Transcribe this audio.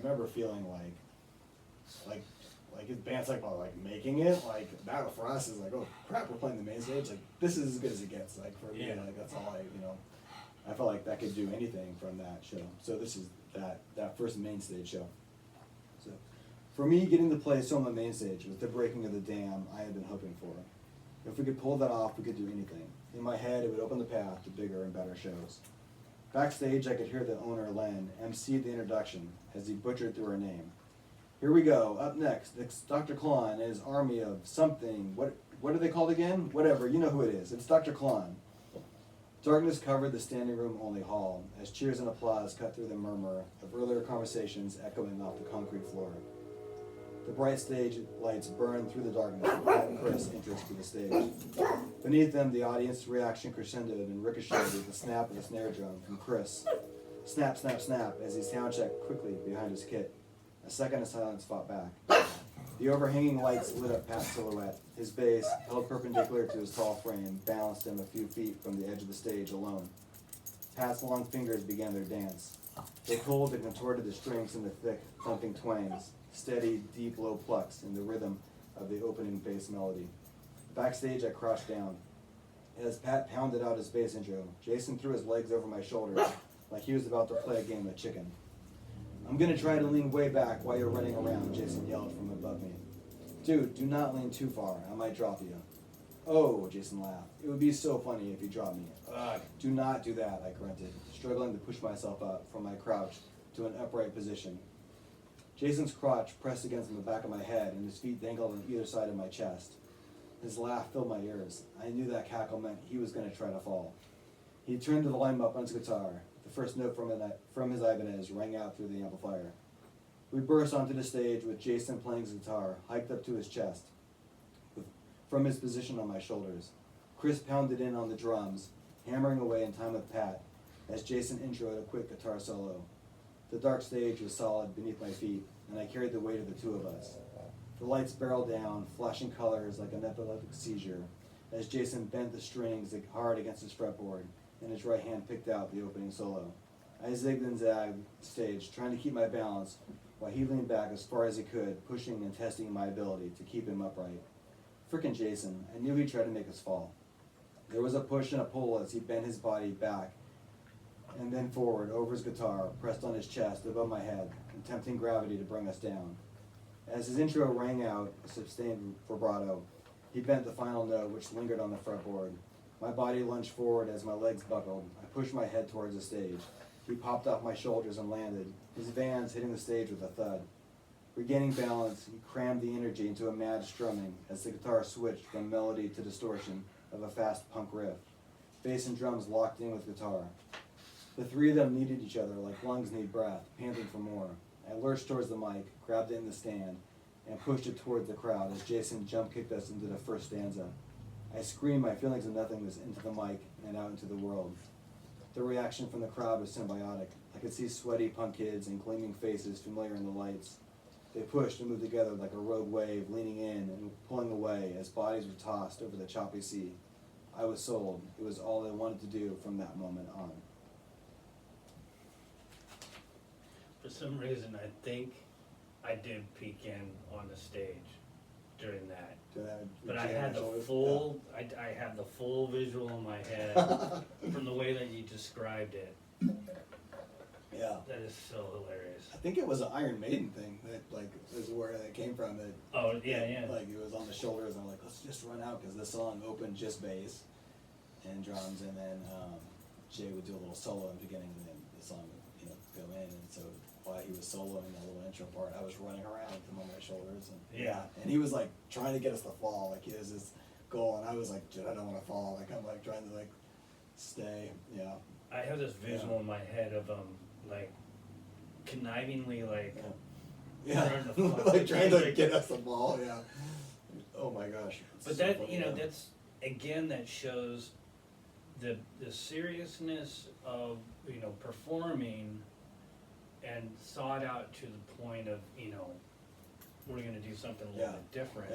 remember feeling like his band's like making it, like that for us is like, oh crap, we're playing the main stage, like this is as good as it gets, like for me, like that's all I felt like that could do anything from that show. So this is that first main stage show. So for me, getting to play So on the main stage with the breaking of the dam, I had been hoping for. If we could pull that off, we could do anything. In my head, it would open the path to bigger and better shows. Backstage, I could hear the owner, Len, MC the introduction as he butchered through her name. Here we go. Up next, it's Dr. Klahn and his army of something. What are they called again? Whatever, you know who it is. It's Dr. Klahn. Darkness covered the standing room only hall as cheers and applause cut through the murmur of earlier conversations echoing off the concrete floor. The bright stage lights burned through the darkness and Chris enters to the stage. Beneath them, the audience reaction crescendoed and ricocheted with the snap of the snare drum from Chris. Snap, snap, snap as he sound-checked quickly behind his kit. A second of silence fought back. The overhanging lights lit up Pat's silhouette. His bass, held perpendicular to his tall frame, balanced him a few feet from the edge of the stage alone. Pat's long fingers began their dance. They pulled and contorted the strings into thick, thumping twangs, steady, deep, low plucks in the rhythm of the opening bass melody. Backstage, I crouched down. As Pat pounded out his bass intro, Jason threw his legs over my shoulders like he was about to play a game of chicken. I'm gonna try to lean way back while you're running around, Jason yelled from above me. Dude, do not lean too far, I might drop you. Oh, Jason laughed. It would be so funny if you dropped me. Ugh, do not do that, I grunted, struggling to push myself up from my crouch to an upright position. Jason's crotch pressed against the back of my head and his feet dangled on either side of my chest. His laugh filled my ears. I knew that cackle meant he was gonna try to fall. He turned to the line up on his guitar. The first note from his Ibanez rang out through the amplifier. We burst onto the stage with Jason playing his guitar, hiked up to his chest, from his position on my shoulders. Chris pounded in on the drums, hammering away in time with Pat, as Jason introed a quick guitar solo. The dark stage was solid beneath my feet, and I carried the weight of the two of us. The lights barreled down, flashing colors like an epileptic seizure, as Jason bent the strings hard against his fretboard, and his right hand picked out the opening solo. I zigged and zagged the stage, trying to keep my balance, while he leaned back as far as he could, pushing and testing my ability to keep him upright. Frickin' Jason, I knew he'd try to make us fall. There was a push and a pull as he bent his body back and then forward over his guitar, pressed on his chest above my head, attempting gravity to bring us down. As his intro rang out, a sustained vibrato, he bent the final note which lingered on the fretboard. My body lunged forward as my legs buckled. I pushed my head towards the stage. He popped off my shoulders and landed, his Vans hitting the stage with a thud. Regaining balance, he crammed the energy into a mad strumming as the guitar switched from melody to distortion of a fast punk riff. Bass and drums locked in with guitar. The three of them needed each other like lungs need breath, panting for more. I lurched towards the mic, grabbed it in the stand, and pushed it towards the crowd as Jason jump-kicked us into the first stanza. I screamed my feelings of nothingness into the mic and out into the world. The reaction from the crowd was symbiotic. I could see sweaty punk kids and gleaming faces familiar in the lights. They pushed and moved together like a rogue wave, leaning in and pulling away as bodies were tossed over the choppy sea. I was sold. It was all I wanted to do from that moment on. For some reason, I think I did peek in on the stage during that. But I had the full, I had the full visual in my head from the way that you described it. Yeah. That is so hilarious. I think it was an Iron Maiden thing that like is where that came from. That Oh yeah, yeah. like it was on the shoulders. I'm like, let's just run out because the song opened just bass and drums, and then Jay would do a little solo in the beginning, and then the song would go in. And so while he was soloing that little intro part, I was running around with him on my shoulders, and and he was like trying to get us to fall. Like he was his goal, and I was like, dude, I don't want to fall. Like I'm like trying to like stay. Yeah. I have this visual in my head of like connivingly like trying to get us the ball. Yeah. Oh my gosh. But so that funny, that's again that shows the seriousness of performing and thought out to the point of we're going to do something a little bit different.